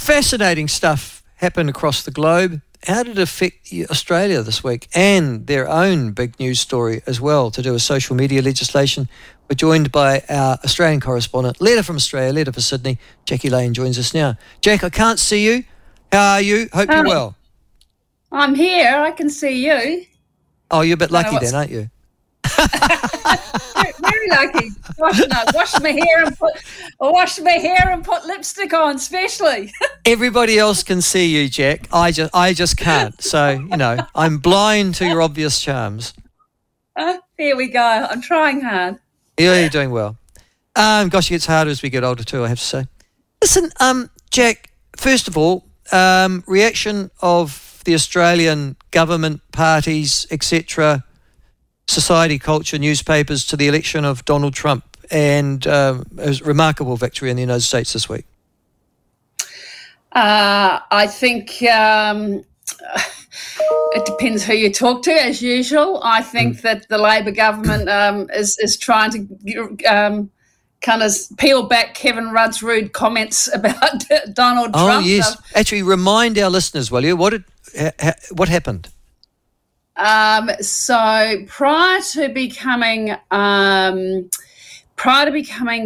fascinating stuff happened across the globe. How did it affect Australia this week and their own big news story as well to do with social media legislation? We're joined by our Australian correspondent, Leah from Australia, Leah for Sydney. Jaqui Lane joins us now. Jack, I can't see you. How are you? Hope you're well. I'm here. I can see you. Oh, you're a bit lucky then, aren't you? Very lucky. Wash my hair and put lipstick on, especially. Everybody else can see you, Jack. I just can't. So, I'm blind to your obvious charms. There we go. I'm trying hard. Yeah, you're doing well. Gosh, it gets harder as we get older too, I have to say. Listen, Jack, first of all, reaction of the Australian government, parties, etc., society, culture, newspapers to the election of Donald Trump and a remarkable victory in the United States this week. I think it depends who you talk to, as usual. I think that the Labor government is trying to kind of peel back Kevin Rudd's rude comments about Donald Trump. Oh, yes. Actually, remind our listeners, will you, what happened? So prior to becoming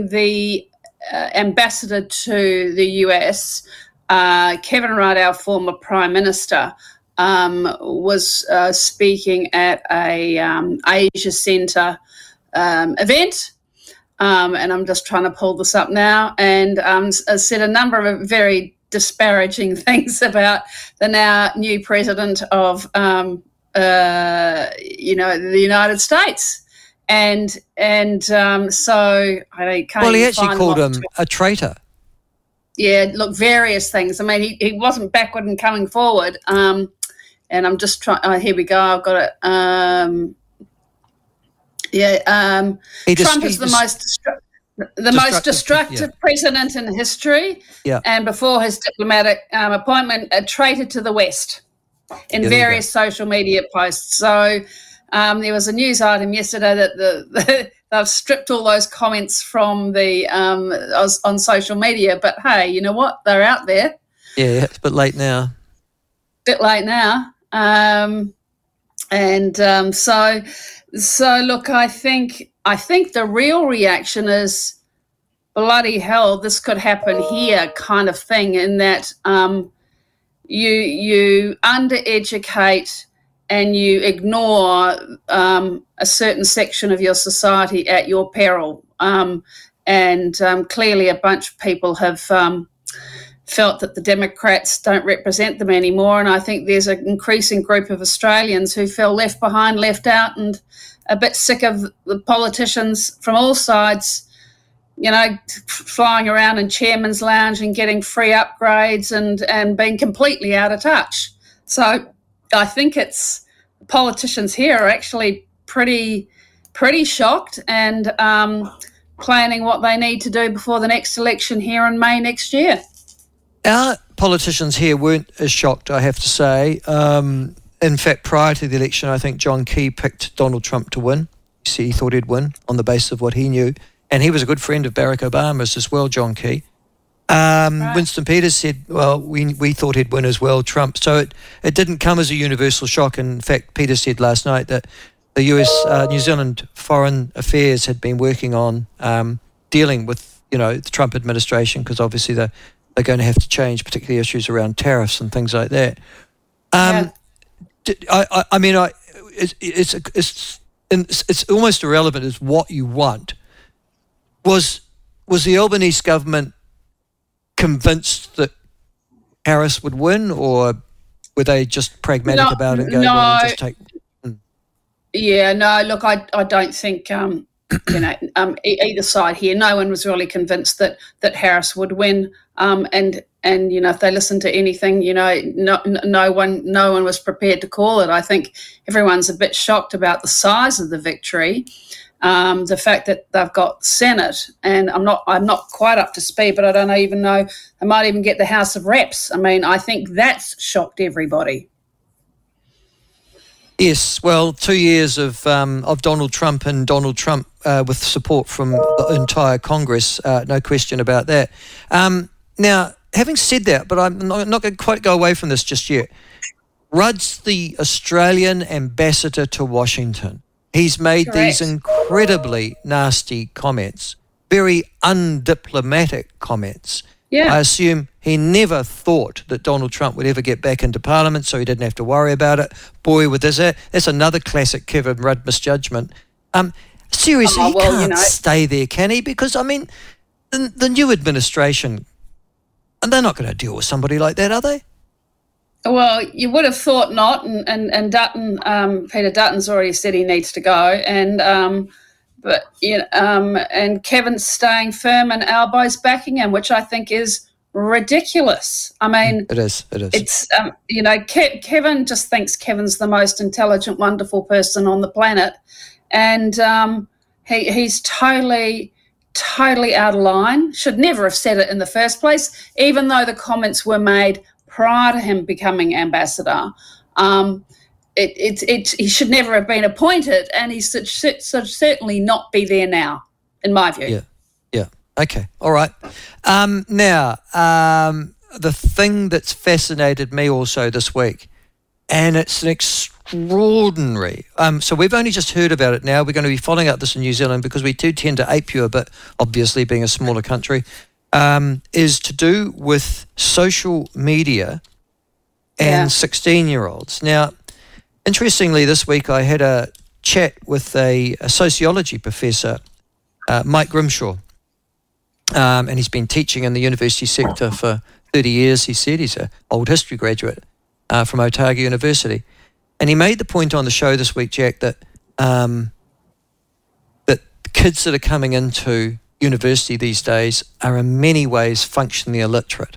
the ambassador to the US, Kevin Rudd, our former Prime Minister, was speaking at a Asia Centre event, and I'm just trying to pull this up now, and said a number of very disparaging things about the now new president of the United States, and so I can't. Well, he actually called him a traitor. Yeah, look, various things. I mean, he wasn't backward and coming forward. And I'm just trying. Oh, here we go. I've got it. Trump is the most destructive president in history. Yeah. And before his diplomatic appointment, a traitor to the West. In various social media posts. So there was a news item yesterday that they've stripped all those comments from the on social media. But hey, you know what? They're out there. Yeah, it's a bit late now. So look, I think the real reaction is bloody hell. This could happen here, kind of thing. In that. You undereducate and you ignore a certain section of your society at your peril. Clearly a bunch of people have felt that the Democrats don't represent them anymore, and I think there's an increasing group of Australians who feel left behind, left out, and a bit sick of the politicians from all sides flying around in Chairman's Lounge and getting free upgrades and being completely out of touch. So I think politicians here are actually pretty shocked and planning what they need to do before the next election here in May next year. Our politicians here weren't as shocked, I have to say. In fact, prior to the election, I think Jaqui picked Donald Trump to win. He thought he'd win on the basis of what he knew. And he was a good friend of Barack Obama's as well, Jaqui. Right. Winston Peters said, well, we thought he'd win as well, Trump. So it didn't come as a universal shock. In fact, Peters said last night that the New Zealand Foreign Affairs had been working on dealing with, the Trump administration, because obviously they're going to have to change, particularly issues around tariffs and things like that. It's almost irrelevant as what you want. Was the Albanese government convinced that Harris would win, or were they just pragmatic about it and go, well, just take... Yeah, no, look, I don't think, either side here, no one was really convinced that Harris would win. And if they listened to anything, no one was prepared to call it. I think everyone's a bit shocked about the size of the victory. The fact that they've got Senate, and I'm not quite up to speed, but I don't even know, they might even get the House of Reps. I mean, I think that's shocked everybody. Yes, well, 2 years of Donald Trump and Donald Trump with support from the entire Congress, no question about that. Now, having said that, but I'm not going to quite go away from this just yet. Rudd's the Australian ambassador to Washington. He's made Correct. these incredibly nasty comments, very undiplomatic comments. Yeah. I assume he never thought that Donald Trump would ever get back into Parliament, so he didn't have to worry about it. Boy, with this, that's another classic Kevin Rudd misjudgment. Seriously, he can't stay there, can he? Because, I mean, the new administration, and they're not going to deal with somebody like that, are they? Well, you would have thought not, and Dutton, Peter Dutton's already said he needs to go, and Kevin's staying firm and Albo's backing him, which I think is ridiculous. I mean, it is. It's Kevin just thinks Kevin's the most intelligent, wonderful person on the planet, and he's totally out of line. Should never have said it in the first place, even though the comments were made prior to him becoming ambassador. He should never have been appointed, and he should certainly not be there now, in my view. Yeah. Okay. All right. Now, the thing that's fascinated me also this week, and it's an extraordinary. So we've only just heard about it now. We're going to be following up this in New Zealand because we do tend to ape you a bit, obviously being a smaller country, is to do with social media and 16-year-olds. Now, interestingly, this week I had a chat with a sociology professor, Mike Grimshaw, and he's been teaching in the university sector for 30 years, he said. He's an old history graduate from Otago University. And he made the point on the show this week, Jack, that that kids that are coming into university these days are in many ways functionally illiterate.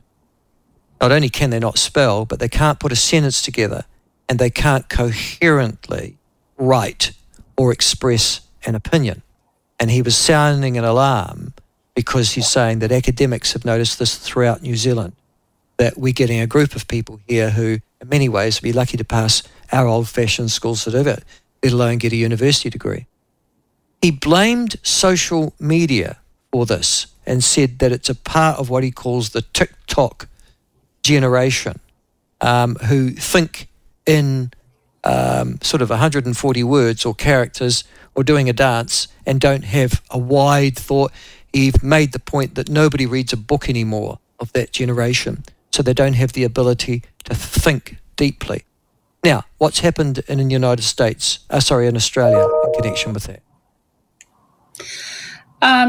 Not only can they not spell, but they can't put a sentence together, and they can't coherently write or express an opinion. And he was sounding an alarm because he's saying that academics have noticed this throughout New Zealand, that we're getting a group of people here who, in many ways, would be lucky to pass our old-fashioned school certificate, let alone get a university degree. He blamed social media for this and said that it's a part of what he calls the TikTok generation, who think in sort of 140 words or characters or doing a dance and don't have a wide thought. He made the point that nobody reads a book anymore of that generation, so they don't have the ability to think deeply. Now, what's happened in the United States, in Australia in connection with that?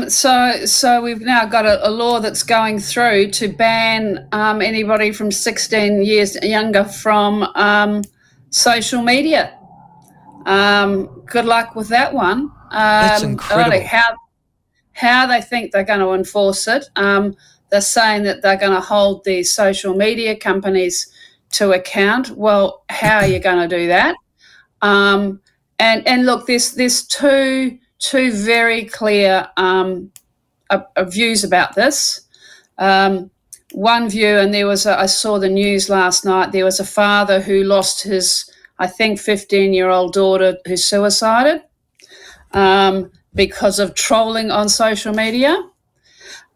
So we've now got a law that's going through to ban anybody from 16 years younger from social media. Good luck with that one. That's incredible. How they think they're going to enforce it. They're saying that they're going to hold these social media companies to account. Well, how are you going to do that? And look, there's two very clear views about this. One view, and I saw the news last night, there was a father who lost his, I think, 15-year-old daughter who suicided because of trolling on social media.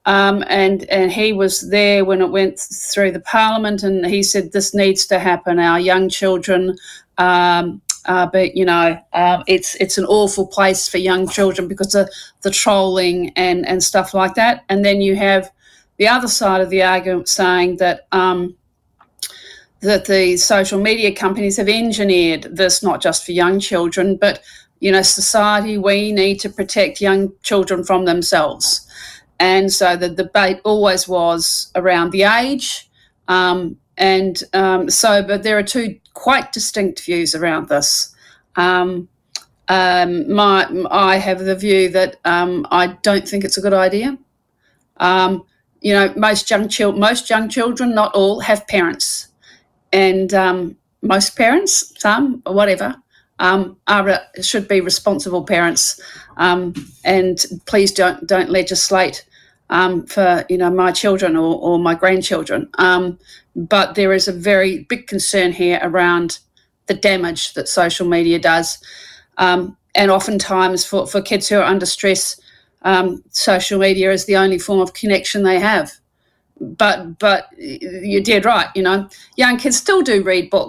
And he was there when it went through the parliament, and he said this needs to happen. Our young children, but it's an awful place for young children because of the trolling and stuff like that. And then you have the other side of the argument saying that that the social media companies have engineered this not just for young children, but society, we need to protect young children from themselves. And so the debate always was around the age. But there are two quite distinct views around this. I have the view that I don't think it's a good idea. Most young children, not all, have parents. And most parents, some, or whatever, should be responsible parents. And please don't legislate for my children or my grandchildren. But there is a very big concern here around the damage that social media does. And oftentimes for kids who are under stress, social media is the only form of connection they have but you're dead right. You know, young kids still do read books.